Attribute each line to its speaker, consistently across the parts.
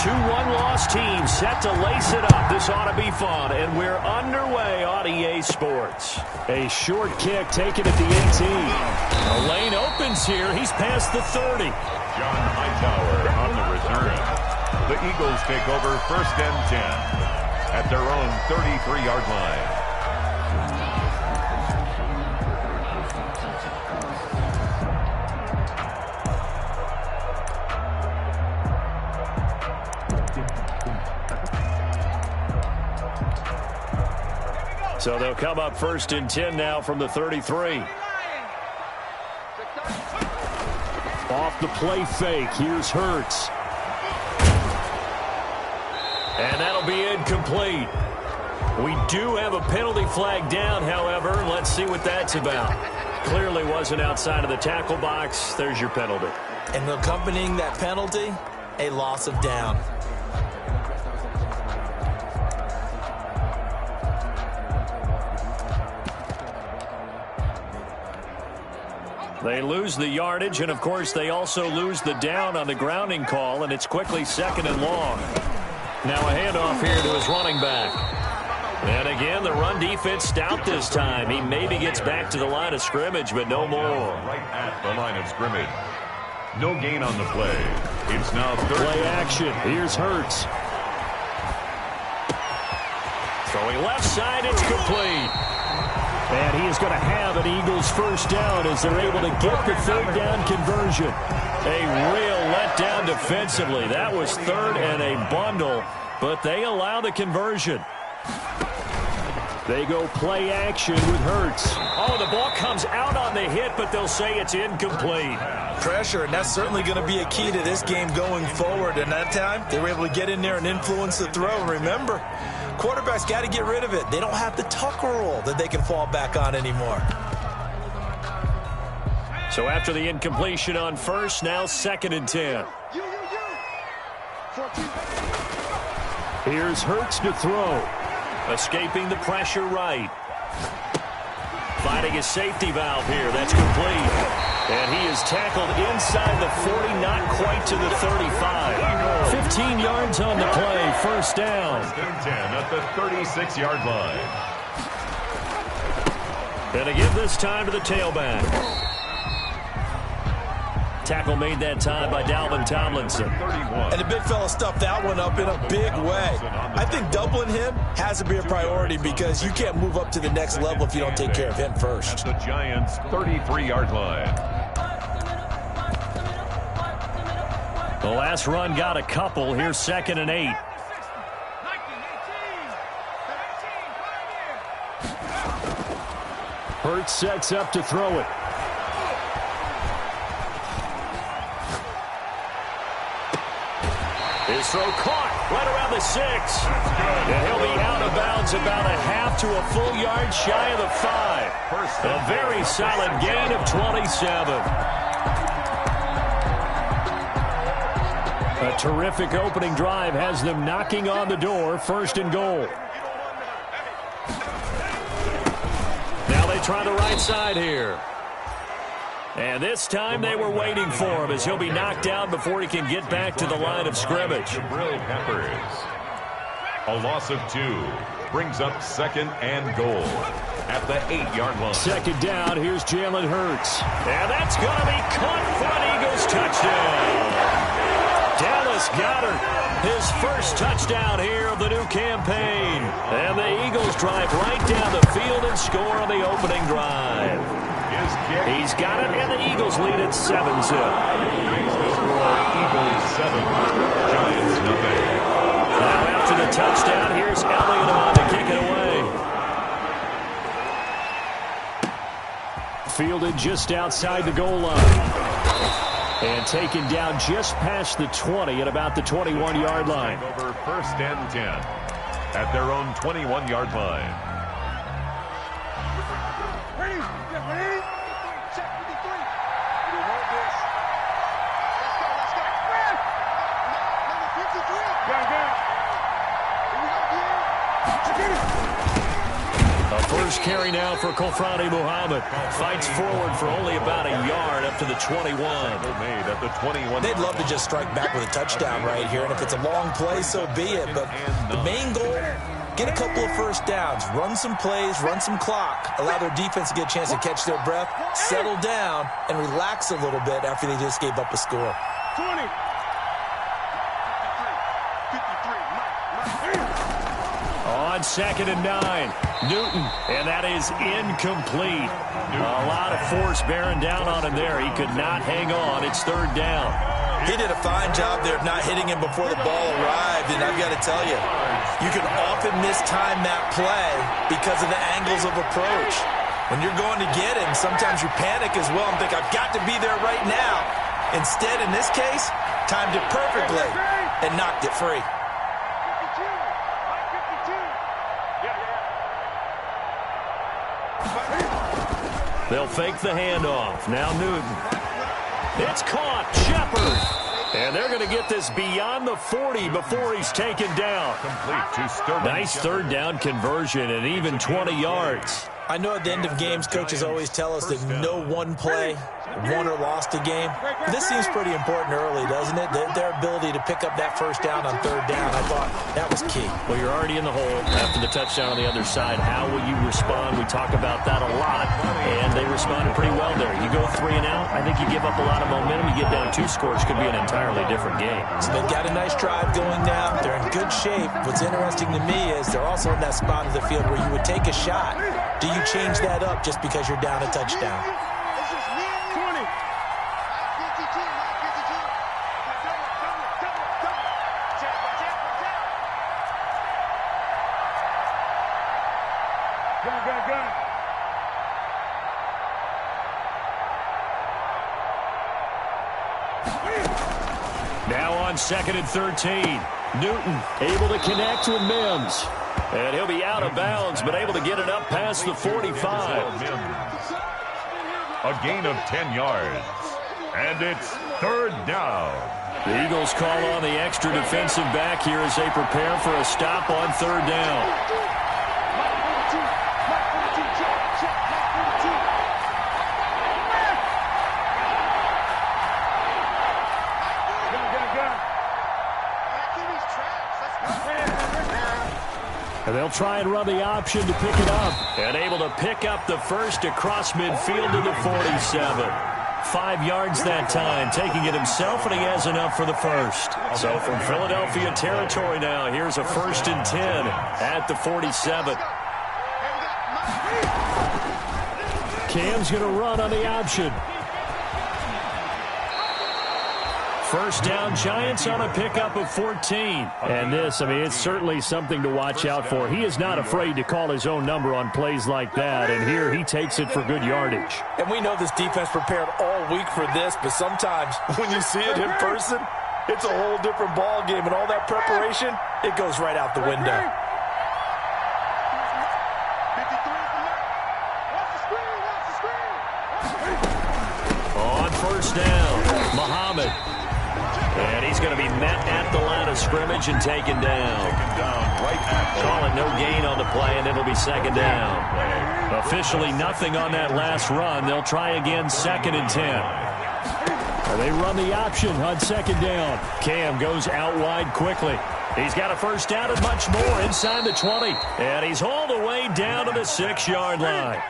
Speaker 1: Two one-loss teams set to lace it up. This ought to be fun, and we're underway on EA Sports.
Speaker 2: A short kick taken at the 18.
Speaker 1: The lane opens here. He's past the 30.
Speaker 3: John Hightower on the return. The Eagles take over 1st and 10 at their own 33-yard line.
Speaker 1: So they'll come up 1st and 10 now from the 33.
Speaker 2: Off the play fake. Here's Hurts.
Speaker 1: And that'll be incomplete. We do have a penalty flag down, however. Let's see what that's about. Clearly wasn't outside of the tackle box. There's your penalty.
Speaker 4: And accompanying that penalty, a loss of down.
Speaker 1: They lose the yardage, and of course they also lose the down on the grounding call, and it's quickly 2nd and long. Now a handoff here to his running back. And again, the run defense stout this time. He maybe gets back to the line of scrimmage, but no more.
Speaker 3: Right at the line of scrimmage. No gain on the play. It's now 3rd.
Speaker 2: Play action. Here's Hurts.
Speaker 1: Throwing left side, it's complete.
Speaker 2: And he is going to have an Eagles 1st down as they're able to get the 3rd down conversion.
Speaker 1: A real letdown defensively. That was 3rd and a bundle, but they allow the conversion.
Speaker 2: They go play action with Hurts.
Speaker 1: Oh, the ball comes out on the hit, but they'll say it's incomplete.
Speaker 4: Pressure, and that's certainly going to be a key to this game going forward. And that time, they were able to get in there and influence the throw. And remember, quarterbacks got to get rid of it. They don't have the Tucker rule that they can fall back on anymore.
Speaker 1: So after the incompletion on 1st, now 2nd and 10.
Speaker 2: Here's Hurts to throw.
Speaker 1: Escaping the pressure right. Finding a safety valve here. That's complete. And he is tackled inside the 40, not quite to the 35.
Speaker 2: 15 yards on the play. 1st down.
Speaker 3: 1st and 10 at the 36-yard line.
Speaker 1: And again this time to the tailback. Tackle made that time by Dalvin Tomlinson.
Speaker 4: And the big fella stuffed that one up in a big way. I think doubling him has to be a priority because you can't move up to the next level if you don't take care of him first.
Speaker 3: At the Giants' 33-yard line.
Speaker 1: The last run got a couple. Here's 2nd and 8.
Speaker 2: Hurts sets up to throw it.
Speaker 1: His throw caught right around the 6. And he'll be out of bounds about a half to a full yard shy of the 5. A very solid gain of 27.
Speaker 2: A terrific opening drive has them knocking on the door. 1st and goal.
Speaker 1: Now they try the right side here. And this time they were waiting for him as he'll be knocked down before he can get back to the line of scrimmage.
Speaker 3: Jabril Peppers. A loss of 2 brings up 2nd and goal at the 8-yard line.
Speaker 2: 2nd down. Here's Jalen Hurts.
Speaker 1: And that's going to be caught for an Eagles touchdown. Dallas Goedert, his 1st touchdown here of the new campaign. And the Eagles drive right down the field and score on the opening drive. He's got it, and the Eagles lead at 7-0.
Speaker 3: Makes the score Eagles 7, Giants nothing.
Speaker 1: Now after the touchdown, here's Elliott on to kick it away.
Speaker 2: Fielded just outside the goal line. And taken down just past the 20 at about the 21-yard line.
Speaker 3: Over 1st and 10 at their own 21-yard line.
Speaker 2: First carry now for Kofrani Muhammad. Fights forward for only about a yard up to the 21.
Speaker 3: Made at the 21.
Speaker 4: They'd love to just strike back with a touchdown right here, and if it's a long play, so be it. But the main goal, get a couple of first downs, run some plays, run some clock, allow their defense to get a chance to catch their breath, settle down, and relax a little bit after they just gave up a score.
Speaker 5: 20.
Speaker 2: On 2nd and 9, Newton, and that is incomplete. A lot of force bearing down on him there. He could not hang on. It's 3rd down.
Speaker 4: He did a fine job there of not hitting him before the ball arrived, and I've got to tell you, you can often mistime that play because of the angles of approach. When you're going to get him, sometimes you panic as well and think, I've got to be there right now. Instead, in this case, timed it perfectly and knocked it free.
Speaker 2: They'll fake the handoff. Now Newton. It's caught. Shepard. And they're going to get this beyond the 40 before he's taken down.
Speaker 3: Complete to Sterling.
Speaker 2: Nice 3rd down conversion and even 20 yards.
Speaker 4: I know at the end of games, coaches always tell us that no one play won or lost a game. This seems pretty important early, doesn't it? Their ability to pick up that first down on 3rd down, I thought that was key.
Speaker 2: Well, you're already in the hole after the touchdown on the other side. How will you respond? We talk about that a lot, and they responded pretty well there. You go 3 and out, I think you give up a lot of momentum. You get down 2 scores, could be an entirely different game.
Speaker 4: So they've got a nice drive going now. They're in good shape. What's interesting to me is they're also in that spot of the field where you would take a shot. Do you change that up just because you're down a touchdown?
Speaker 2: Now on 2nd and 13. Newton able to connect with Mims. And he'll be out of bounds, but able to get it up past the 45.
Speaker 3: A gain of 10 yards. And it's 3rd down.
Speaker 2: The Eagles call on the extra defensive back here as they prepare for a stop on 3rd down. And they'll try and run the option to pick it up. And able to pick up the first across midfield to the 47. 5 yards that time, taking it himself, and he has enough for the first. So from Philadelphia territory now, here's a 1st and 10 at the 47. Cam's going to run on the option. First down, Giants on a pickup of 14. And this, I mean, it's certainly something to watch out for. He is not afraid to call his own number on plays like that, and here he takes it for good yardage.
Speaker 4: And we know this defense prepared all week for this, but sometimes when you see it in person, it's a whole different ball game, and all that preparation, it goes right out the window.
Speaker 2: On 1st down, Muhammad. And he's going to be met at the line of scrimmage and taken down. Call it no gain on the play, and it'll be 2nd down. Officially nothing on that last run. They'll try again 2nd and 10. And they run the option on 2nd down. Cam goes out wide quickly. He's got a first down and much more inside the 20. And he's hauled away down to the 6-yard line.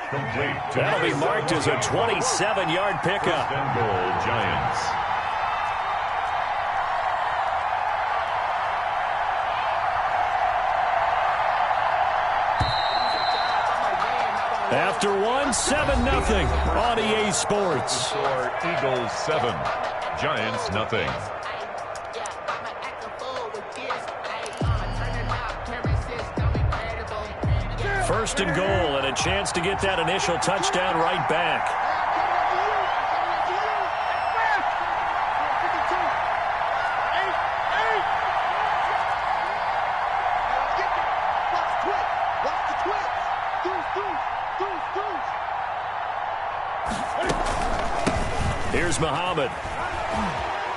Speaker 2: That'll be marked as a 27-yard pickup.
Speaker 3: Goal, Giants.
Speaker 2: After 7-0 on EA Sports.
Speaker 3: Score Eagles 7, Giants nothing.
Speaker 2: First and goal, and a chance to get that initial touchdown right back. Here's Muhammad.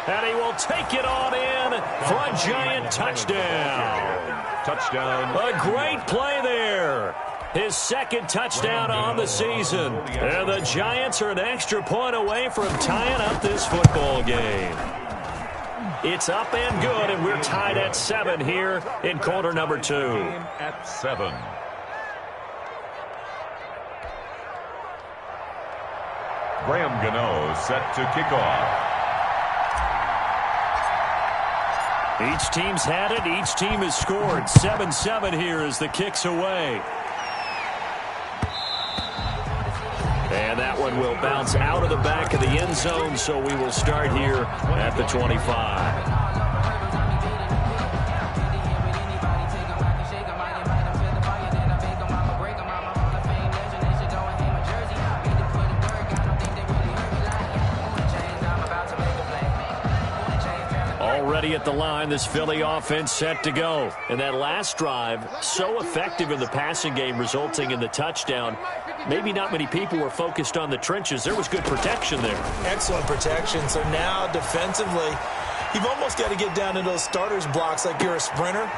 Speaker 2: And he will take it on in for a Giant touchdown.
Speaker 3: Touchdown.
Speaker 2: A great play there.
Speaker 1: his second touchdown on the season. And the Giants are an extra point away from tying up this football game. It's up and good, and we're tied at 7 here in quarter number 2.
Speaker 3: At 7. Graham Gano set to kick off.
Speaker 1: Each team's had it. Each team has scored. 7-7 here as the kick's away. And that one will bounce out of the back of the end zone, so we will start here at the 25. Already at the line, this Philly offense set to go. And that last drive, so effective in the passing game, resulting in the touchdown. Maybe not many people were focused on the trenches. There was good protection there.
Speaker 4: Excellent protection. So now, defensively, you've almost got to get down to those starters blocks like you're a sprinter.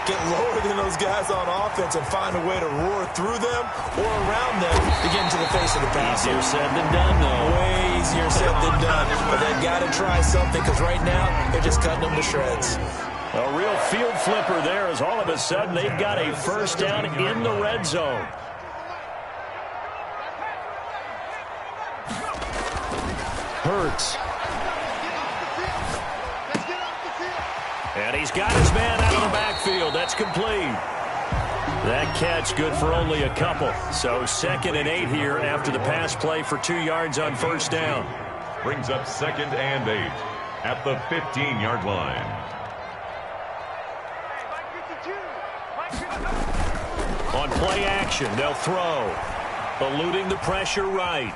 Speaker 4: Get lower than those guys on offense and find a way to roar through them or around them to get into the face of the pass.
Speaker 1: Easier said than done, though.
Speaker 4: Way easier said than done. But they've got to try something because right now they're just cutting them to shreds.
Speaker 1: A real field flipper there as all of a sudden they've got a first down in the red zone. Hurts. And he's got his man out of the backfield. That's complete. That catch good for only a couple. So 2nd and 8 here after the pass play for 2 yards on first down.
Speaker 3: Brings up 2nd and 8 at the 15-yard line.
Speaker 1: On play action, they'll throw. Eluding the pressure right.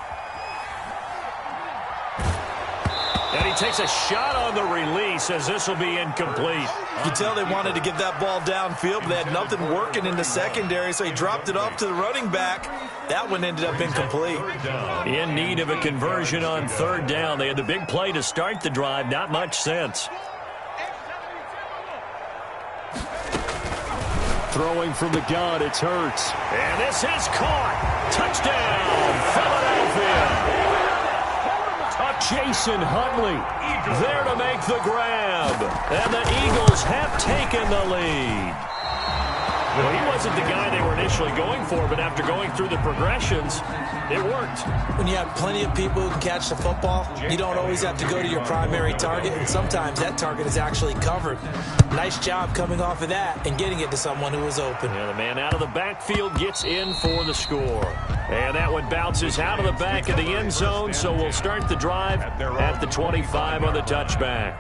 Speaker 1: And he takes a shot on the release as this will be incomplete.
Speaker 4: You can tell they wanted to get that ball downfield, but they had nothing working in the secondary, so he dropped it off to the running back. That one ended up incomplete.
Speaker 1: In need of a conversion on 3rd down. They had the big play to start the drive. Not much sense. Throwing from the gun, it's Hurts. And this is caught. Touchdown, Philadelphia. Jason Huntley there to make the grab. And the Eagles have taken the lead. Well, he wasn't the guy they were initially going for, but after going through the progressions, it worked.
Speaker 4: When you have plenty of people who can catch the football, you don't always have to go to your primary target, and sometimes that target is actually covered. Nice job coming off of that and getting it to someone who was open.
Speaker 1: And the man out of the backfield gets in for the score. And that one bounces out of the back of the end zone, so we'll start the drive at the 25 on the touchback.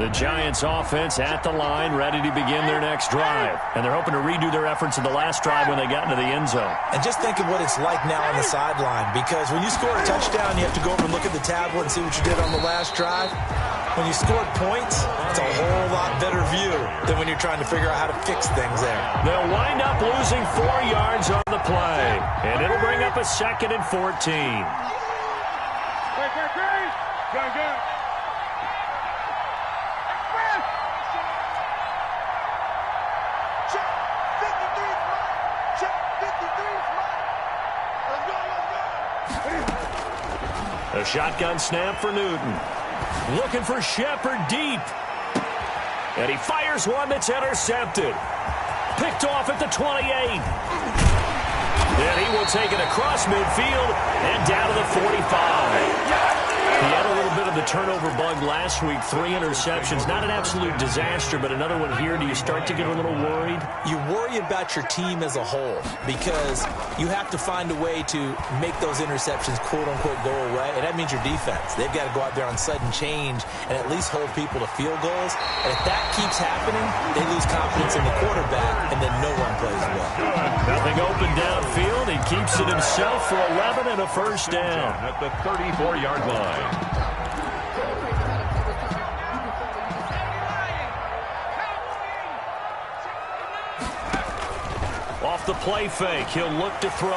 Speaker 1: The Giants offense at the line, ready to begin their next drive. And they're hoping to redo their efforts in the last drive when they got into the end zone.
Speaker 4: And just think of what it's like now on the sideline, because when you score a touchdown, you have to go over and look at the tablet and see what you did on the last drive. When you scored points, it's a whole lot better view than when you're trying to figure out how to fix things there.
Speaker 1: They'll wind up losing 4 yards on the play. And it'll bring up a 2nd and 14. A shotgun snap for Newton. Looking for Shepard deep. And he fires one that's intercepted. Picked off at the 28. And he will take it across midfield and down to the 45. He had a little bit of the turnover bug last week. 3 interceptions. Not an absolute disaster, but another one here. Do you start to get a little worried?
Speaker 4: You worry about your team as a whole because you have to find a way to make those interceptions, quote-unquote, go away. And that means your defense. They've got to go out there on sudden change and at least hold people to field goals. And if that keeps happening, they lose confidence in the quarterback, and then no one plays well.
Speaker 1: Nothing open downfield. He keeps it himself for 11 and a first down.
Speaker 3: At the 34-yard line.
Speaker 1: Off the play fake, he'll look to throw.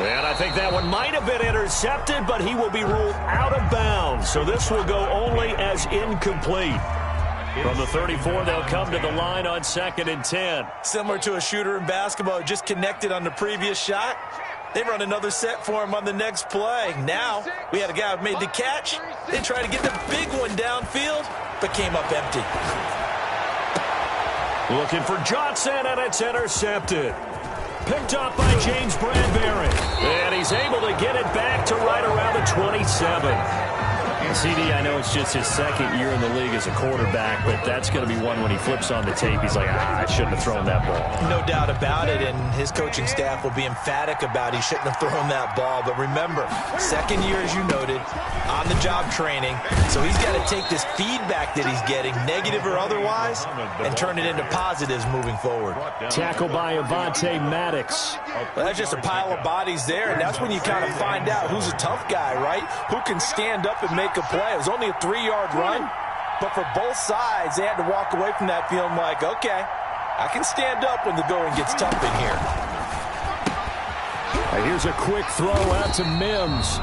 Speaker 1: And I think that one might have been intercepted, but he will be ruled out of bounds. So this will go only as incomplete. From the 34, they'll come to the line on 2nd and 10.
Speaker 4: Similar to a shooter in basketball who just connected on the previous shot. They run another set for him on the next play. Now, we had a guy who made the catch. They tried to get the big one downfield, but came up empty.
Speaker 1: Looking for Johnson, and it's intercepted. Picked up by James Bradbury. And he's able to get it back to right around the 27. CD, I know it's just his 2nd year in the league as a quarterback, but that's going to be one when he flips on the tape. He's like, I shouldn't have thrown that ball.
Speaker 4: No doubt about it, and his coaching staff will be emphatic about he shouldn't have thrown that ball. But remember, 2nd year, as you noted, on-the-job training. So he's got to take this feedback that he's getting, negative or otherwise, and turn it into positives moving forward.
Speaker 1: Tackle by Avonte Maddox.
Speaker 4: Well, that's just a pile of bodies there, and that's when you kind of find out who's a tough guy, right? Who can stand up and make a play. It was only a 3-yard run, but for both sides, they had to walk away from that feeling like, okay, I can stand up when the going gets tough in here.
Speaker 1: Here's a quick throw out to Mims.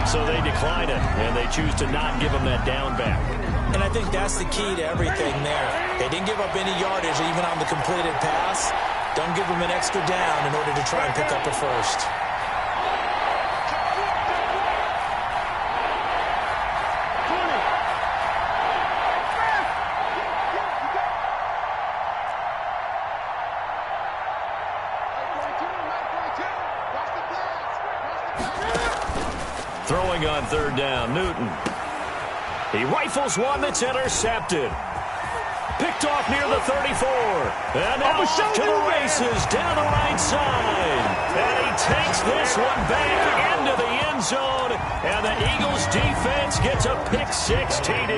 Speaker 1: So they decline it, and they choose to not give him that down back.
Speaker 4: And I think that's the key to everything there. They didn't give up any yardage even on the completed pass. Don't give them an extra down in order to try and pick up a first.
Speaker 1: Throwing on 3rd down, Newton. He rifles one that's intercepted. Picked off near the 34. And now off to the races down the right side. And he takes this one back into the end zone. And the Eagles defense gets a pick-6 TD.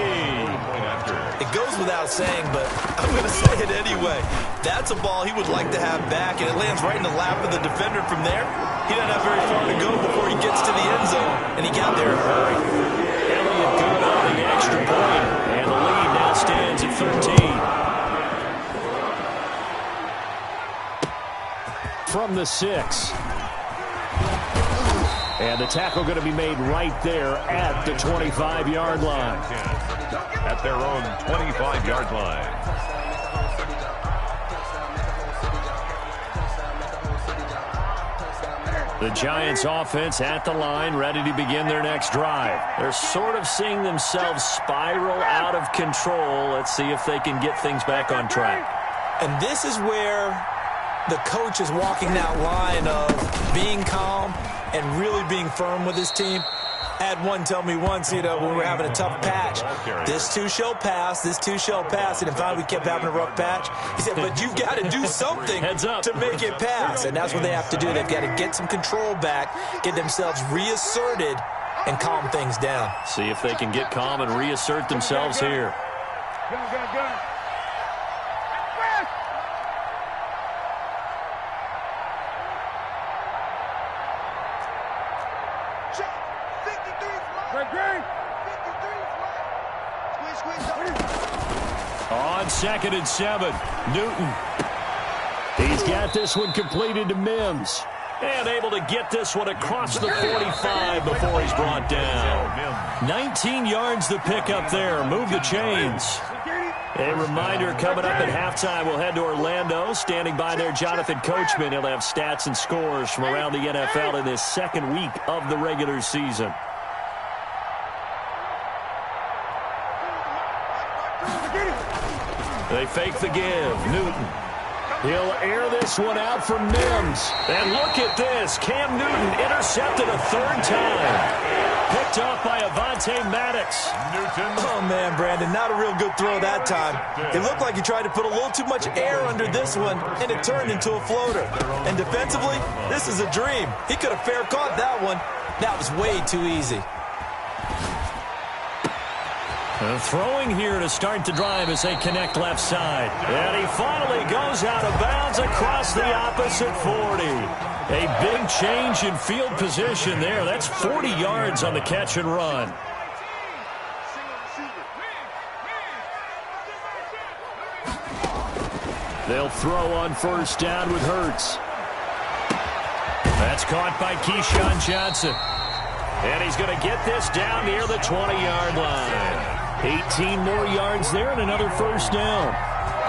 Speaker 4: It goes without saying, but I'm going to say it anyway. That's a ball he would like to have back, and it lands right in the lap of the defender from there. He doesn't have very far to go before he gets to the end zone, and he got there in a hurry.
Speaker 1: Elliott good on the extra point, and the lead now stands at 13. From the 6. And the tackle going to be made right there at the 25-yard line.
Speaker 3: At their own 25-yard line.
Speaker 1: The Giants offense at the line, ready to begin their next drive. They're sort of seeing themselves spiral out of control. Let's see if they can get things back on track.
Speaker 4: And this is where the coach is walking that line of being calm and really being firm with his team. I had one tell me once, when we were having a tough patch, this too shall pass, this too shall pass. And finally we kept having a rough patch. He said, but you've got to do something to make it pass. And that's what they have to do. They've got to get some control back, get themselves reasserted, and calm things down.
Speaker 1: See if they can get calm and reassert themselves here.
Speaker 5: Good.
Speaker 1: On 2nd and 7, Newton. He's got this one completed to Mims. And able to get this one across the 45 before he's brought down. 19 yards to pick up there. Move the chains. A reminder, coming up at halftime, we'll head to Orlando. Standing by there, Jonathan Coachman. He'll have stats and scores from around the NFL in this 2nd week of the regular season. They fake the give. Newton. He'll air this one out for Mims. And look at this. Cam Newton intercepted a 3rd time. Picked off by Avonte Maddox.
Speaker 3: Newton.
Speaker 4: Oh, man, Brandon, not a real good throw that time. It looked like he tried to put a little too much air under this one, and it turned into a floater. And defensively, this is a dream. He could have fair caught that one. That was way too easy.
Speaker 1: Throwing here to start the drive as they connect left side. And he finally goes out of bounds across the opposite 40. A big change in field position there. That's 40 yards on the catch and run. They'll throw on 1st down with Hurts. That's caught by Keyshawn Johnson. And he's going to get this down near the 20-yard line. 18 more yards there and another first down.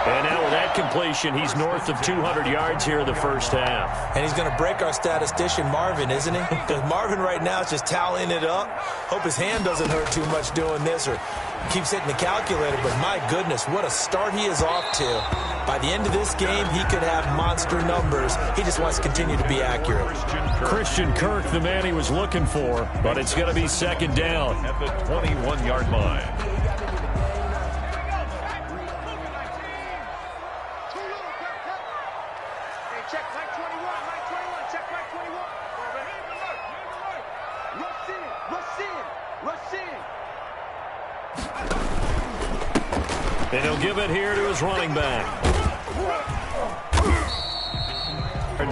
Speaker 1: And now with that completion, he's north of 200 yards here in the first half.
Speaker 4: And he's going to break our statistician, Marvin, isn't he? Because Marvin right now is just tallying it up. Hope his hand doesn't hurt too much doing this or keeps hitting the calculator. But my goodness, what a start he is off to. By the end of this game, he could have monster numbers. He just wants to continue to be accurate.
Speaker 1: Christian Kirk, the man he was looking for, but it's going to be second down.
Speaker 3: At the 21-yard line.
Speaker 1: And he'll give it here to his running back.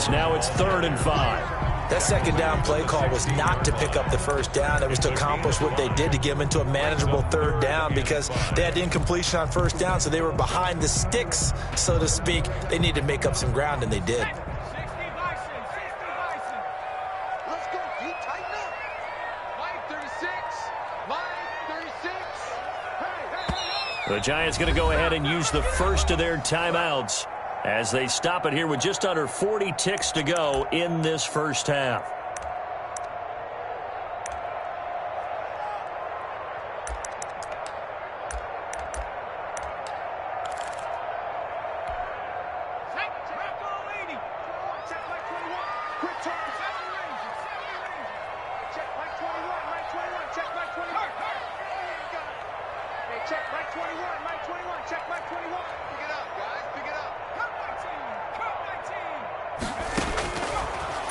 Speaker 1: Now it's 3rd and 5.
Speaker 4: That second down play call was not to pick up the first down. It was to accomplish what they did to get them into a manageable 3rd down because they had incompletion on first down, so they were behind the sticks, so to speak. They needed to make up some ground, and they did.
Speaker 1: The Giants going to go ahead and use the first of their timeouts as they stop it here with just under 40 ticks to go in this first half.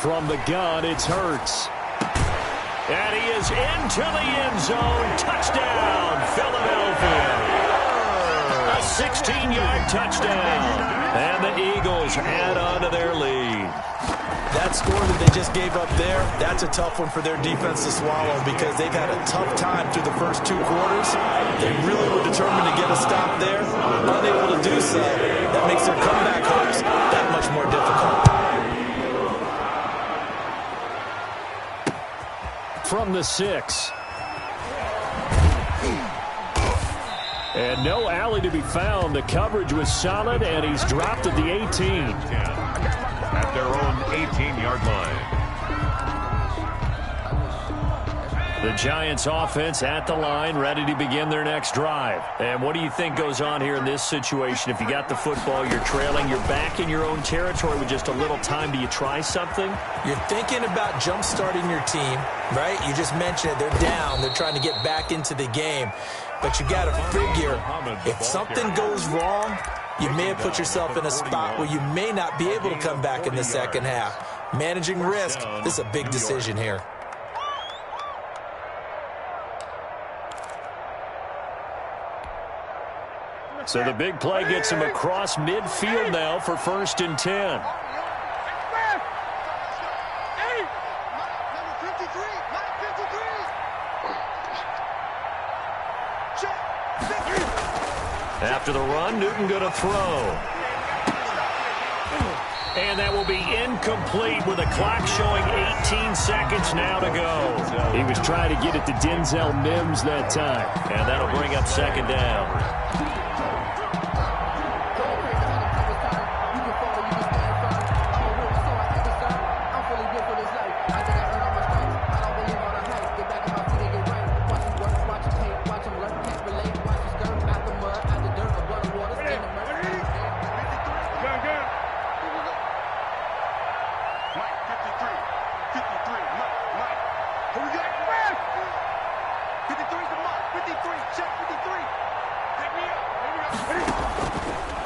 Speaker 1: From the gun, it's Hurts. And he is into the end zone. Touchdown, Philadelphia. A 16-yard touchdown. And the Eagles add on to their lead.
Speaker 4: That score that they just gave up there, that's a tough one for their defense to swallow because they've had a tough time through the first 2 quarters. They really were determined to get a stop there. Unable to do so, that makes their comeback hopes that much more difficult.
Speaker 1: From the 6. And no alley to be found. The coverage was solid, and he's dropped at the 18.
Speaker 3: At their own 18-yard line.
Speaker 1: The Giants offense at the line, ready to begin their next drive. And what do you think goes on here in this situation? If you got the football, you're trailing, you're back in your own territory with just a little time. Do you try something?
Speaker 4: You're thinking about jump-starting your team, right? You just mentioned it. They're down. They're trying to get back into the game. But you got to figure, if something goes wrong, you may have put yourself in a spot where you may not be able to come back in the second half. Managing risk, this is a big decision here.
Speaker 1: So the big play gets him across midfield now for 1st and 10. After the run, Newton going to throw. And that will be incomplete with the clock showing 18 seconds now to go. He was trying to get it to Denzel Mims that time. And that'll bring up 2nd down.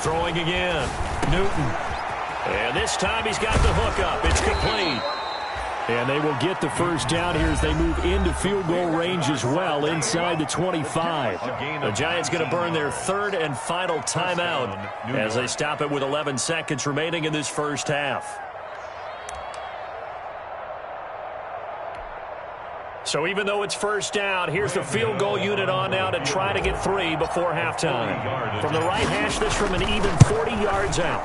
Speaker 1: Throwing again. Newton. And this time he's got the hook up. It's complete. And they will get the first down here as they move into field goal range as well inside the 25. The Giants going to burn their 3rd and final timeout as they stop it with 11 seconds remaining in this first half. So even though it's first down, here's the field goal unit on now to try to get 3 before halftime. From the right hash, this from an even 40 yards out.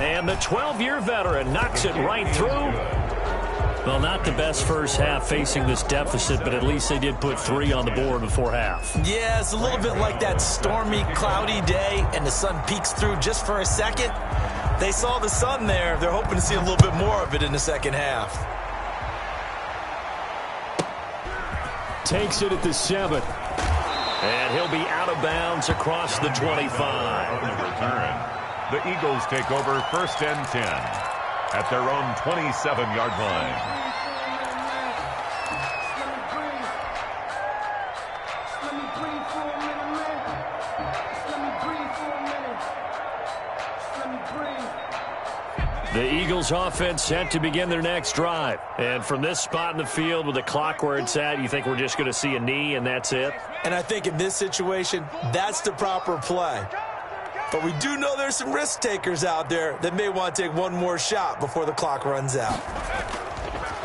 Speaker 1: And the 12-year veteran knocks it right through. Well, not the best first half facing this deficit, but at least they did put 3 on the board before half.
Speaker 4: Yeah, it's a little bit like that stormy, cloudy day, and the sun peeks through just for a second. They saw the sun there. They're hoping to see a little bit more of it in the second half.
Speaker 1: Takes it at the 7. And he'll be out of bounds across the 25.
Speaker 3: On the return, the Eagles take over first and 10 at their own 27-yard line.
Speaker 1: The Eagles offense set to begin their next drive. And from this spot in the field with the clock where it's at, you think we're just going to see a knee and that's it?
Speaker 4: And I think in this situation, that's the proper play. But we do know there's some risk takers out there that may want to take one more shot before the clock runs out.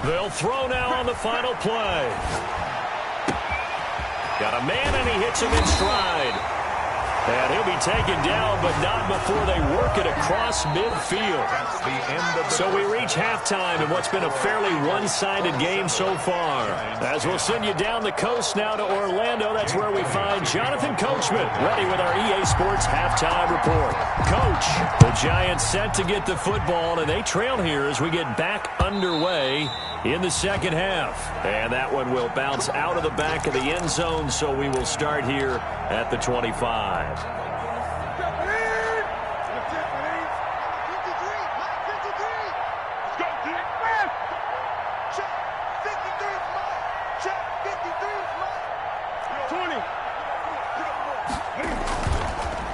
Speaker 1: They'll throw now on the final play. Got a man and he hits him in stride. And he'll be taken down, but not before they work it across midfield.
Speaker 3: That's the end of the
Speaker 1: So we reach halftime in what's been a fairly one-sided game so far. As we'll send you down the coast now to Orlando, that's where we find Jonathan Coachman, ready with our EA Sports halftime report. Coach, the Giants set to get the football, and they trail here as we get back underway in the second half. And that one will bounce out of the back of the end zone, so we will start here at the 25.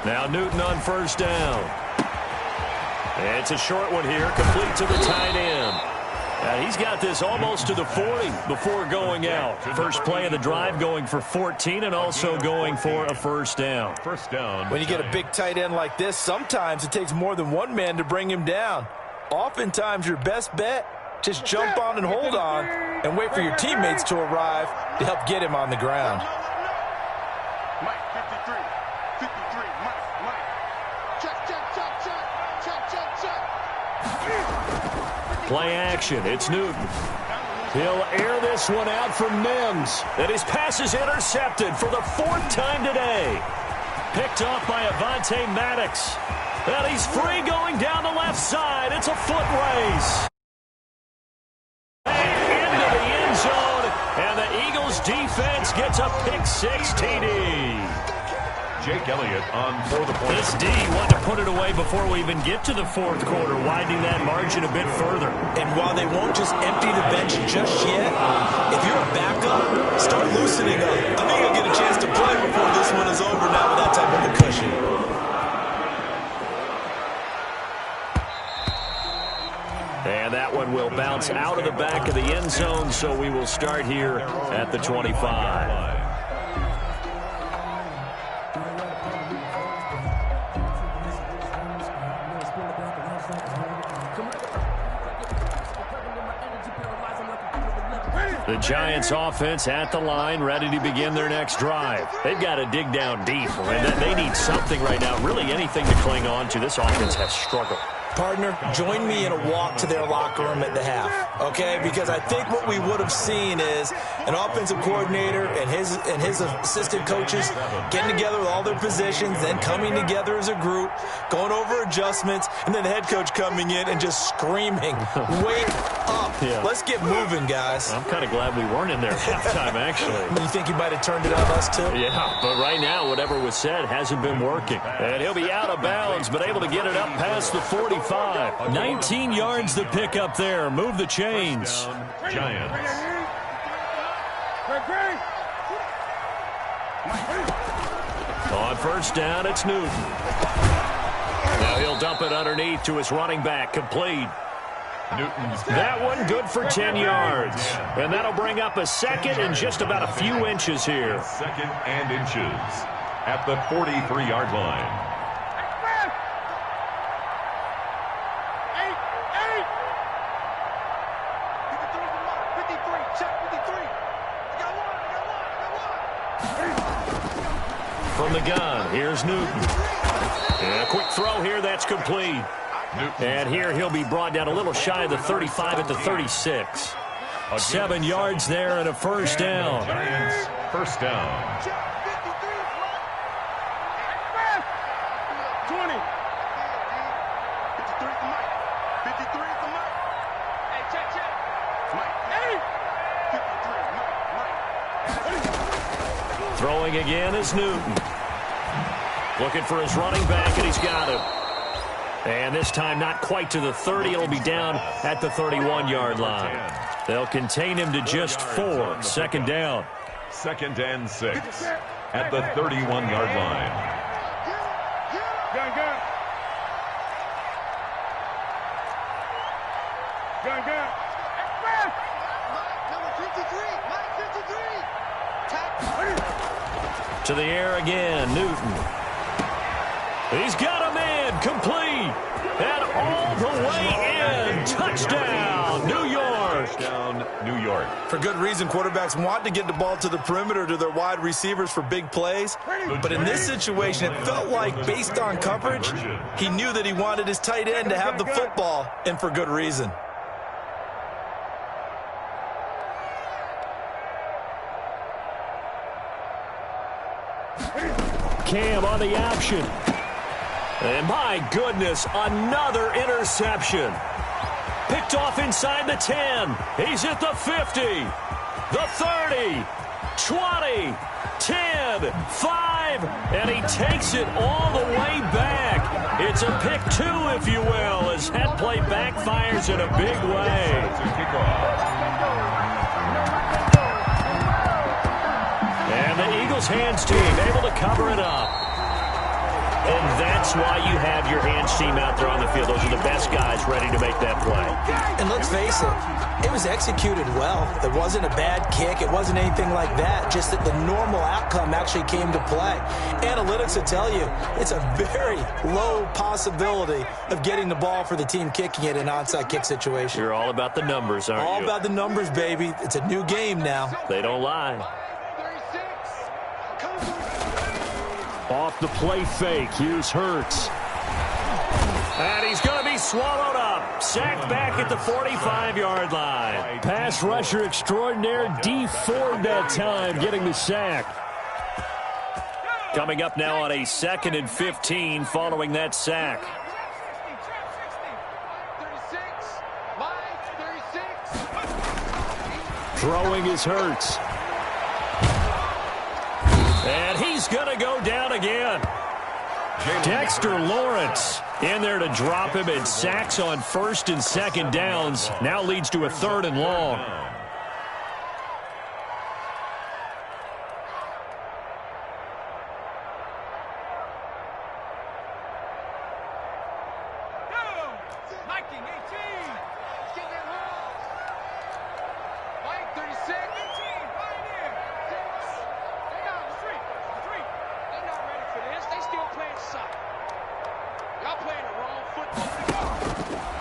Speaker 1: Now Newton on first down. And it's a short one here, complete to the tight end. He's got this almost to the 40 before going out. First play of the drive going for 14 and also going for a first down.
Speaker 3: First down.
Speaker 4: When you get a big tight end like this, sometimes it takes more than one man to bring him down. Oftentimes your best bet, just jump on and hold on and wait for your teammates to arrive to help get him on the ground.
Speaker 5: Mike, 53, Mike. Check.
Speaker 1: Play action. It's Newton. He'll air this one out for Mims. And his pass is intercepted for the 4th time today. Picked off by Avonte Maddox. And he's free going down the left side. It's a foot race. Into the end zone. And the Eagles defense gets a pick-6 TD.
Speaker 3: Jake Elliott on for the point.
Speaker 1: This D wanted to put it away before we even get to the 4th quarter, widening that margin a bit further.
Speaker 4: And while they won't just empty the bench just yet, if you're a backup, start loosening up. I think you'll get a chance to play before this one is over now with that type of a cushion.
Speaker 1: And that one will bounce out of the back of the end zone, so we will start here at the 25. The Giants offense at the line, ready to begin their next drive. They've got to dig down deep, and they need something right now, really anything to cling on to. This offense has struggled.
Speaker 4: Partner, join me in a walk to their locker room at the half, okay? Because I think what we would have seen is an offensive coordinator and his assistant coaches getting together with all their positions, then coming together as a group, going over adjustments, and then the head coach coming in and just screaming, "Wake up.
Speaker 1: Yeah.
Speaker 4: Let's get moving, guys."
Speaker 1: I'm kind of glad we weren't in there at halftime, actually.
Speaker 4: You think he might have turned it on us, too?
Speaker 1: Yeah, but right now, whatever was said hasn't been working. And he'll be out of bounds, but able to get it up past the 45. 19 yards to pick up there. Move the chains.
Speaker 3: Giants.
Speaker 1: On first down, it's Newton. Now he'll dump it underneath to his running back. Complete.
Speaker 3: Newton's
Speaker 1: That one good for 10 yards. And that'll bring up a second and just about a few inches here.
Speaker 3: second and inches at the 43-yard line.
Speaker 1: From the gun, here's Newton. And a quick throw here, that's complete. And here he'll be brought down a little shy of the 35 at the 36. 7 yards there and a first down.
Speaker 3: Giants, first down.
Speaker 5: 20. 53 for Mike. 53 for Mike. Hey, check. Mike. Hey. 53, Mike.
Speaker 1: Throwing again is Newton. Looking for his running back, and he's got him. And this time not quite to the 30. It'll be down at the 31-yard line. They'll contain him to just 4. Second down.
Speaker 3: 2nd and 6 at the 31-yard line.
Speaker 5: Gun. Number 53. Mike 53.
Speaker 1: To the air again, Newton. He's got a man, complete, and all the way in. Touchdown, New York.
Speaker 3: Touchdown, New York.
Speaker 4: For good reason, quarterbacks want to get the ball to the perimeter to their wide receivers for big plays. But in this situation, it felt like, based on coverage, he knew that he wanted his tight end to have the football, and for good reason.
Speaker 1: Cam on the option. And my goodness, another interception. Picked off inside the 10. He's at the 50, the 30, 20, 10, 5, and he takes it all the way back. It's a pick 2, if you will, as that play backfires in a big way. And the Eagles hands team able to cover it up. And that's why you have your hands team out there on the field. Those are the best guys ready to make that play.
Speaker 4: And let's face it, it was executed well. It wasn't a bad kick. It wasn't anything like that. Just that the normal outcome actually came to play. Analytics will tell you it's a very low possibility of getting the ball for the team kicking it in an onside kick situation.
Speaker 1: You're all about the numbers, aren't you?
Speaker 4: All about the numbers, baby. It's a new game now.
Speaker 1: They don't lie. Off the play fake, here's Hurts. And he's going to be swallowed up. Sacked back at the 45-yard line. Pass rusher extraordinaire, D Ford that time, getting the sack. Coming up now on a 2nd and 15 following that sack.
Speaker 5: 36.
Speaker 1: Throwing is Hurts. And he's going to go down again. Dexter Lawrence in there to drop him, and sacks on 1st and 2nd downs. Now leads to a 3rd and long.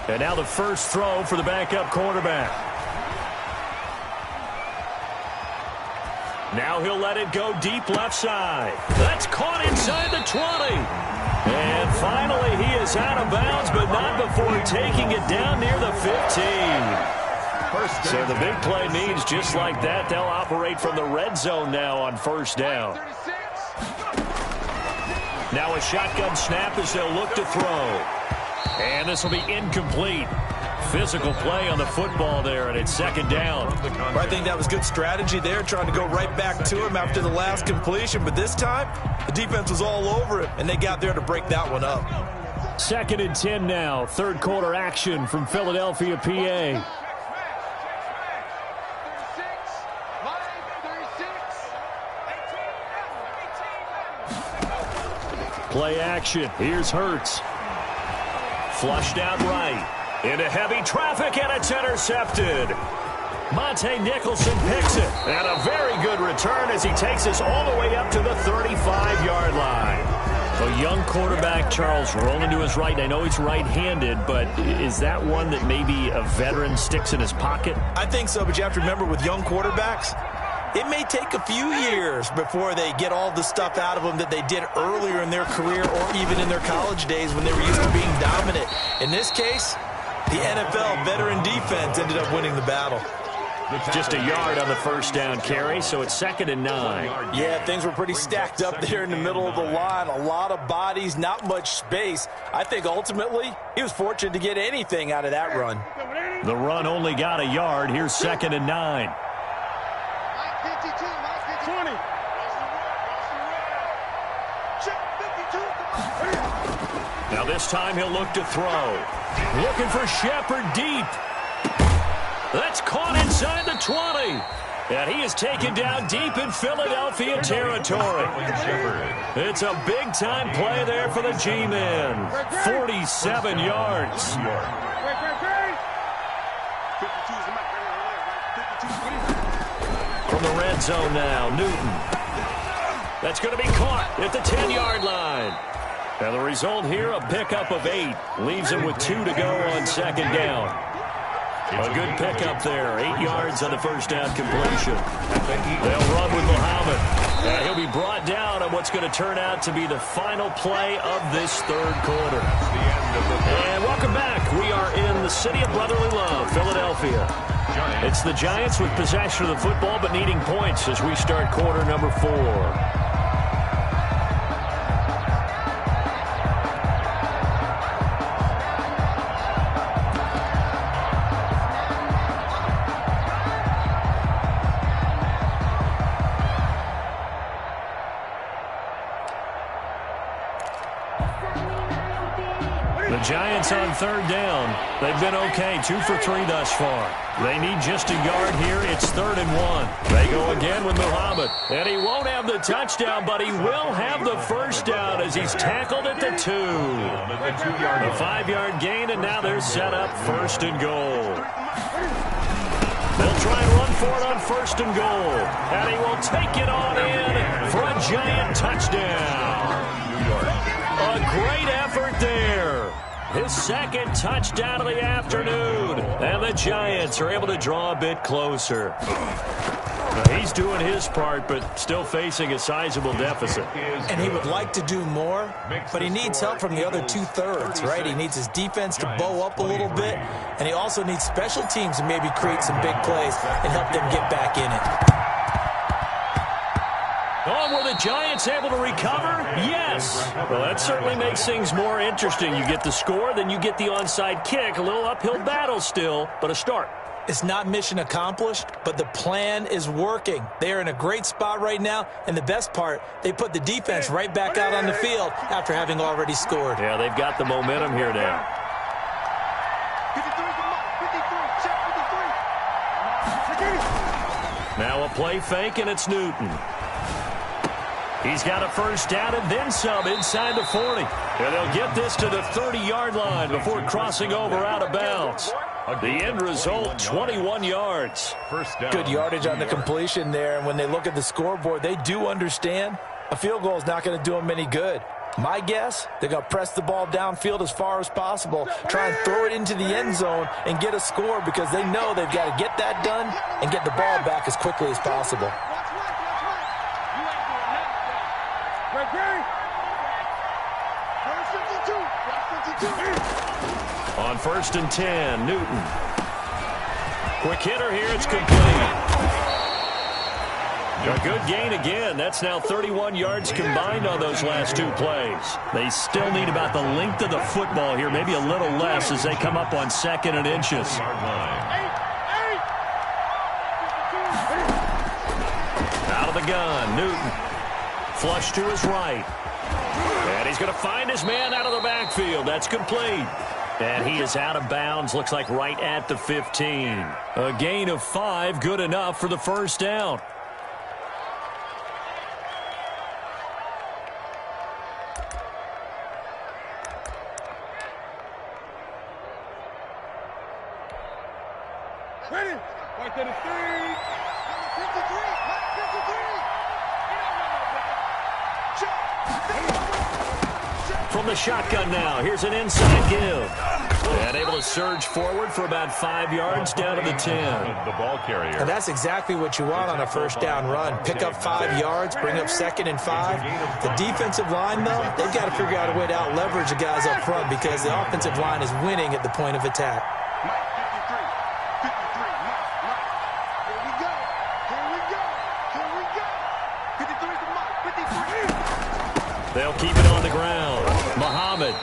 Speaker 1: And now the first throw for the backup quarterback. Now he'll let it go deep left side. That's caught inside the 20. And finally he is out of bounds, but not before taking it down near the 15. So the big play means just like that, they'll operate from the red zone now on 1st down. Now a shotgun snap as they'll look to throw. And this will be incomplete. Physical play on the football there, and it's 2nd down.
Speaker 4: I think that was good strategy there, trying to go right back to him after the last completion. But this time, the defense was all over it, and they got there to break that one up.
Speaker 1: 2nd and 10 now. 3rd quarter action from Philadelphia, PA. Play action. Here's Hurts. Flushed out right. Into heavy traffic, and it's intercepted. Monte Nicholson picks it. And a very good return as he takes us all the way up to the 35-yard line. A young quarterback, Charles, rolling to his right. I know he's right-handed, but is that one that maybe a veteran sticks in his pocket?
Speaker 4: I think so, but you have to remember with young quarterbacks, it may take a few years before they get all the stuff out of them that they did earlier in their career or even in their college days when they were used to being dominant. In this case, the NFL veteran defense ended up winning the battle.
Speaker 1: Just a yard on the first down carry, so it's 2nd and 9.
Speaker 4: Yeah, things were pretty stacked up there in the middle of the line. A lot of bodies, not much space. I think ultimately he was fortunate to get anything out of that run.
Speaker 1: The run only got a yard. Here's 2nd and 9.
Speaker 5: 20.
Speaker 1: Now this time he'll look to throw. Looking for Shepard deep. That's caught inside the 20. And he is taken down deep in Philadelphia territory. It's a big-time play there for the G-men. 47 yards. From the red zone now, Newton. That's going to be caught at the 10-yard line. And the result here, a pickup of 8. Leaves him with 2 to go on 2nd down. A good pickup there. 8 yards on the first down completion. They'll run with Muhammad. And he'll be brought down on what's going to turn out to be the final play of this 3rd quarter. And welcome back. We are in the city of brotherly love, Philadelphia. It's the Giants with possession of the football but needing points as we start quarter number 4. Giants on 3rd down. They've been okay, 2 for 3 thus far. They need just a yard here. It's 3rd and 1. They go again with Muhammad. And he won't have the touchdown, but he will have the first down as he's tackled at the 2. A 5-yard gain, and now they're set up 1st and goal. They'll try and run for it on 1st and goal. And he will take it on in for a Giant touchdown. A great effort there. His 2nd touchdown of the afternoon. And the Giants are able to draw a bit closer. Now, he's doing his part, but still facing a sizable deficit.
Speaker 4: And he would like to do more, but he needs help from the other 2/3, right? He needs his defense to bow up a little bit, and he also needs special teams to maybe create some big plays and help them get back in it.
Speaker 1: Oh, were the Giants able to recover? Yes. Well, that certainly makes things more interesting. You get the score, then you get the onside kick. A little uphill battle still, but a start.
Speaker 4: It's not mission accomplished, but the plan is working. They're in a great spot right now, and the best part, they put the defense right back out on the field after having already scored.
Speaker 1: Yeah, they've got the momentum here now.
Speaker 5: 53.
Speaker 1: Now a play fake, and it's Newton. He's got a first down and then some inside the 40. And they'll get this to the 30-yard line before crossing over out of bounds. The end result, 21 yards.
Speaker 3: First down.
Speaker 4: Good yardage on the completion there, and when they look at the scoreboard, they do understand a field goal is not going to do them any good. My guess, they're going to press the ball downfield as far as possible, try and throw it into the end zone and get a score because they know they've got to get that done and get the ball back as quickly as possible.
Speaker 1: On 1st and 10, Newton. Quick hitter here, it's complete. A good gain again. That's now 31 yards combined on those last 2 plays. They still need about the length of the football here, maybe a little less as they come up on 2nd and inches. Out of the gun, Newton. Flush to his right. And he's going to find his man out of the backfield. That's complete. And he is out of bounds, looks like right at the 15. A gain of 5, good enough for the first down.
Speaker 5: Ready? Right to the 3. 53.
Speaker 1: From the shotgun now, here's an inside give. And able to surge forward for about 5 yards down to the 10.
Speaker 3: The ball carrier.
Speaker 4: And that's exactly what you want on a first down run. Pick up 5 yards, bring up 2nd and 5. The defensive line, though, they've got to figure out a way to out-leverage the guys up front because the offensive line is winning at the point of attack.
Speaker 1: They'll keep it on the ground. Muhammad.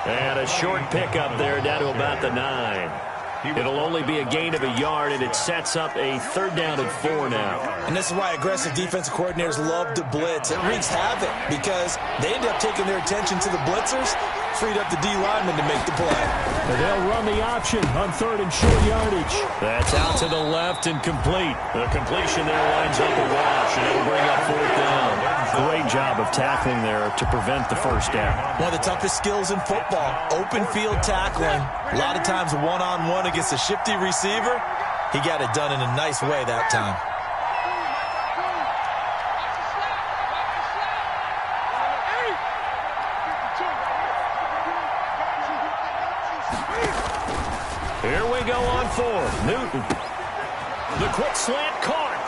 Speaker 1: And a short pickup there down to about the 9. It'll only be a gain of a yard, and it sets up a 3rd down and 4 now.
Speaker 4: And this is why aggressive defensive coordinators love to blitz. It wreaks havoc because they end up taking their attention to the blitzers, freed up the D lineman to make the play.
Speaker 2: And they'll run the option on 3rd and short yardage.
Speaker 1: That's out to the left and complete. The completion there lines up a wash, and it'll bring up 4th down.
Speaker 2: Great job of tackling there to prevent the 1st down.
Speaker 4: One of the toughest skills in football, open field tackling. A lot of times one-on-one against a shifty receiver. He got it done in a nice way that time.
Speaker 1: Here we go on 4th. Newton. The quick slant caught.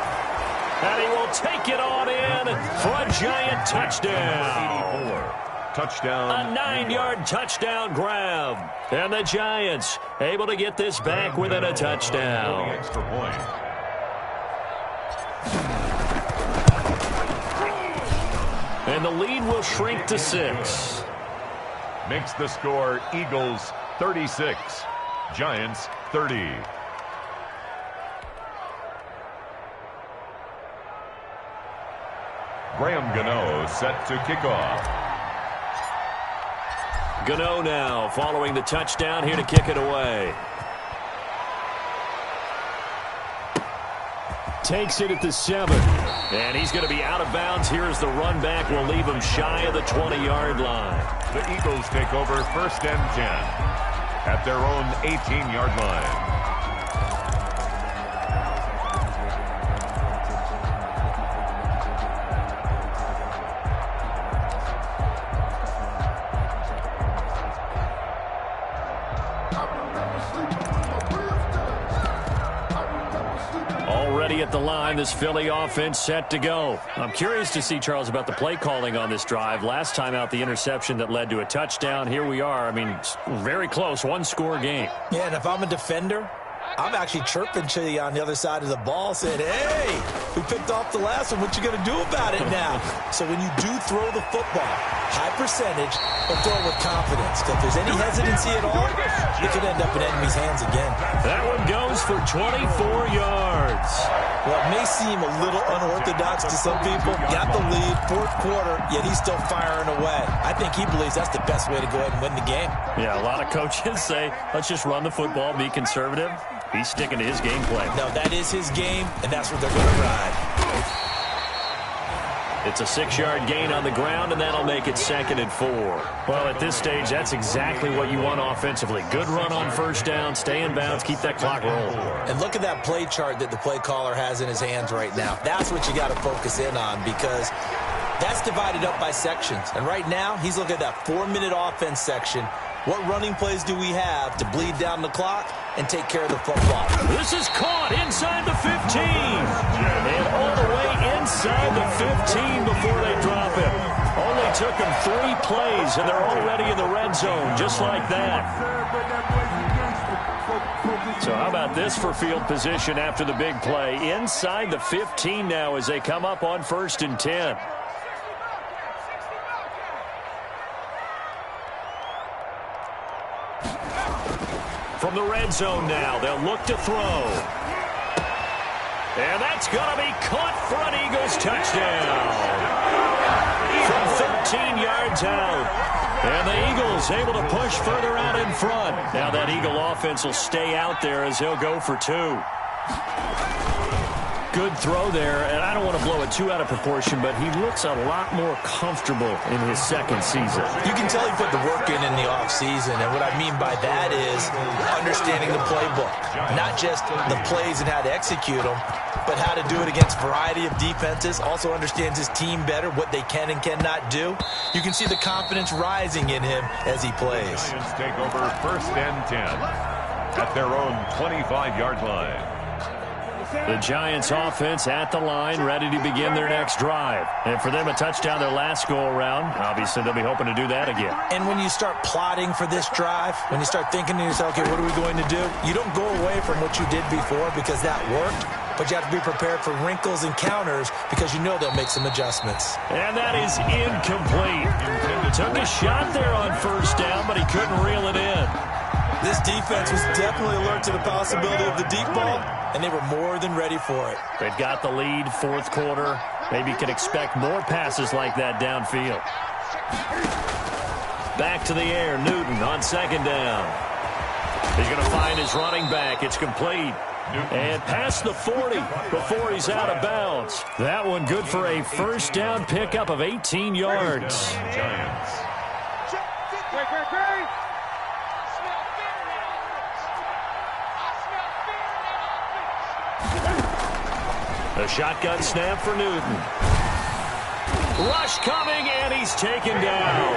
Speaker 1: And he will take it on in for a Giant touchdown.
Speaker 3: 84. Touchdown.
Speaker 1: A 9-yard touchdown grab. And the Giants able to get this back within a touchdown.
Speaker 3: Extra point.
Speaker 1: And the lead will shrink to 6.
Speaker 3: Makes the score Eagles 36. Giants 30. Graham Gano set to kick off.
Speaker 1: Gano now following the touchdown here to kick it away.
Speaker 2: Takes it at the 7.
Speaker 1: And he's going to be out of bounds here as the run back will leave him shy of the 20-yard line.
Speaker 3: The Eagles take over 1st and 10 at their own 18-yard line.
Speaker 1: Already at the line, this Philly offense set to go.
Speaker 2: I'm curious to see, Charles, about the play calling on this drive. Last time out, the interception that led to a touchdown. Here we are. I mean, very close, 1-score game.
Speaker 4: Yeah, and if I'm a defender, I'm actually chirping to you on the other side of the ball, saying, hey, we picked off the last one. What you going to do about it now? So when you do throw the football, high percentage, but throw it with confidence. If there's any hesitancy at all, it could end up in enemy's hands again.
Speaker 1: That one goes for 24 yards.
Speaker 4: Well, it may seem a little unorthodox to some people. Got the lead, 4th quarter, yet he's still firing away. I think he believes that's the best way to go ahead and win the game.
Speaker 2: Yeah, a lot of coaches say, let's just run the football, be conservative. He's sticking to his game plan.
Speaker 4: No, that is his game, and that's what they're going to ride.
Speaker 1: It's a 6-yard gain on the ground, and that'll make it 2nd and 4.
Speaker 2: Well, at this stage, that's exactly what you want offensively. Good run on 1st down, stay in bounds, keep that clock rolling.
Speaker 4: And look at that play chart that the play caller has in his hands right now. That's what you got to focus in on because that's divided up by sections. And right now, he's looking at that 4-minute offense section. What running plays do we have to bleed down the clock and take care of the football?
Speaker 1: This is caught inside the 15. And all the way inside the 15 before they drop it. Only took them 3 plays, and they're already in the red zone, just like that.
Speaker 2: So how about this for field position after the big play? Inside the 15 now as they come up on 1st and 10.
Speaker 1: From the red zone now, they'll look to throw. And that's going to be caught for an Eagles touchdown. From 13 yards out. And the Eagles able to push further out in front.
Speaker 2: Now that Eagle offense will stay out there as he'll go for 2. Good throw there, and I don't want to blow it too out of proportion, but he looks a lot more comfortable in his 2nd season.
Speaker 4: You can tell he put the work in the offseason, and what I mean by that is understanding the playbook. Not just the plays and how to execute them, but how to do it against a variety of defenses. Also understands his team better, what they can and cannot do. You can see the confidence rising in him as he plays.
Speaker 3: Giants take over 1st and 10 at their own 25-yard line.
Speaker 1: The Giants offense at the line, ready to begin their next drive. And for them, a touchdown their last go-around. Obviously, they'll be hoping to do that again.
Speaker 4: And when you start plotting for this drive, when you start thinking to yourself, okay, what are we going to do? You don't go away from what you did before because that worked, but you have to be prepared for wrinkles and counters because you know they'll make some adjustments.
Speaker 1: And that is incomplete. Took a shot there on first down, but he couldn't reel it in.
Speaker 4: This defense was definitely alert to the possibility of the deep ball, and they were more than ready for it.
Speaker 1: They've got the lead, fourth quarter. Maybe you can expect more passes like that downfield. Back to the air, Newton on second down. He's going to find his running back. It's complete. And past the 40 before he's out of bounds. That one good for a first down pickup of 18 yards.
Speaker 3: Giants.
Speaker 1: The shotgun snap for Newton. Rush coming, and he's taken down.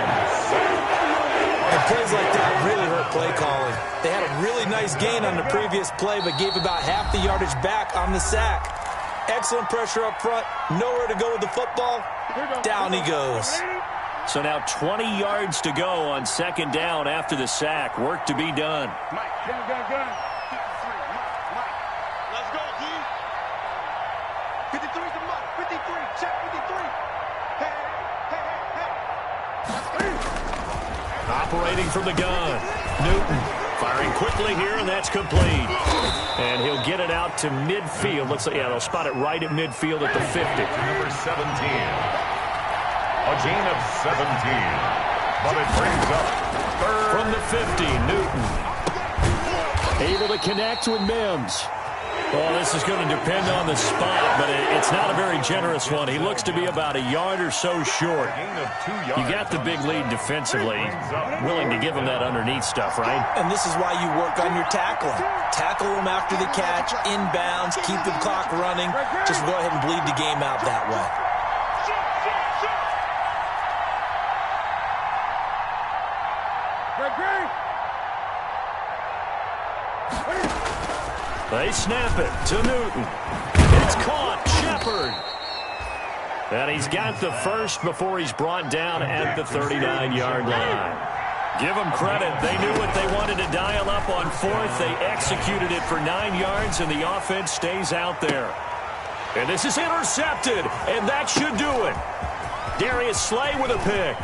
Speaker 4: And plays like that really hurt play calling. They had a really nice gain on the previous play, but gave about half the yardage back on the sack. Excellent pressure up front. Nowhere to go with the football. Down he goes.
Speaker 1: So now 20 yards to go on second down after the sack. Work to be done.
Speaker 5: Mike, gun. Mike, let's go, D. 53's the Mike. 53, check 53. Hey.
Speaker 1: Operating from the gun. Newton firing quickly here, and that's complete. And he'll get it out to midfield. Looks like, yeah, they'll spot it right at midfield at the 50.
Speaker 3: Number 17. A gain of 17. But it brings up third.
Speaker 1: From the 50, Newton. Able to connect with Mims. Well, this is going to depend on the spot, but it's not a very generous one. He looks to be about a yard or so short.
Speaker 3: Gain of 2 yards.
Speaker 1: You got the big lead defensively. Willing to give him that underneath stuff, right?
Speaker 4: And this is why you work on your tackling. Tackle them after the catch, inbounds, keep the clock running. Just go ahead and bleed the game out that way.
Speaker 1: They snap it to Newton. It's caught. Shepard. And he's got the first before he's brought down at the 39-yard line. Give them credit. They knew what they wanted to dial up on fourth. They executed it for 9 yards, and the offense stays out there. And this is intercepted, and that should do it. Darius Slay with a pick.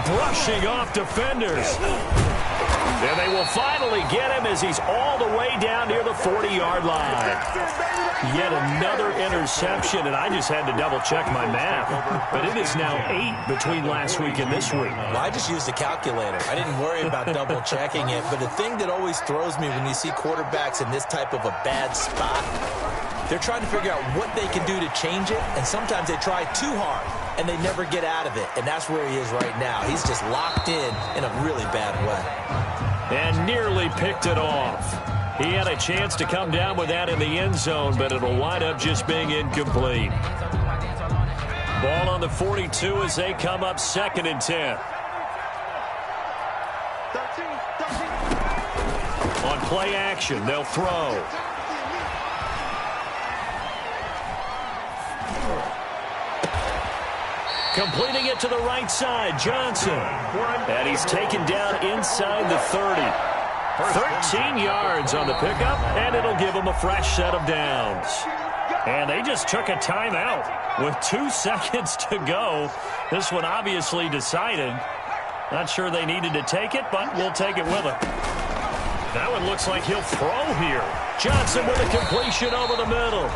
Speaker 1: Brushing off defenders. And they will finally get him as he's all the way down near the 40-yard line. Yet another interception, and I just had to double-check my math. But it is now 8 between last week and this week.
Speaker 4: Well, I just used a calculator. I didn't worry about double-checking it. But the thing that always throws me when you see quarterbacks in this type of a bad spot, they're trying to figure out what they can do to change it, and sometimes they try too hard, and they never get out of it. And that's where he is right now. He's just locked in a really bad way.
Speaker 1: And nearly picked it off. He had a chance to come down with that in the end zone, but it'll wind up just being incomplete. Ball on the 42 as they come up 2nd and 10. 13. On play action, they'll throw. Completing it to the right side, Johnson. And he's taken down inside the 30. 13 yards on the pickup, and it'll give him a fresh set of downs. And they just took a timeout with 2 seconds to go. This one obviously decided. Not sure they needed to take it, but we'll take it with them. That one looks like he'll throw here. Johnson with a completion over the middle.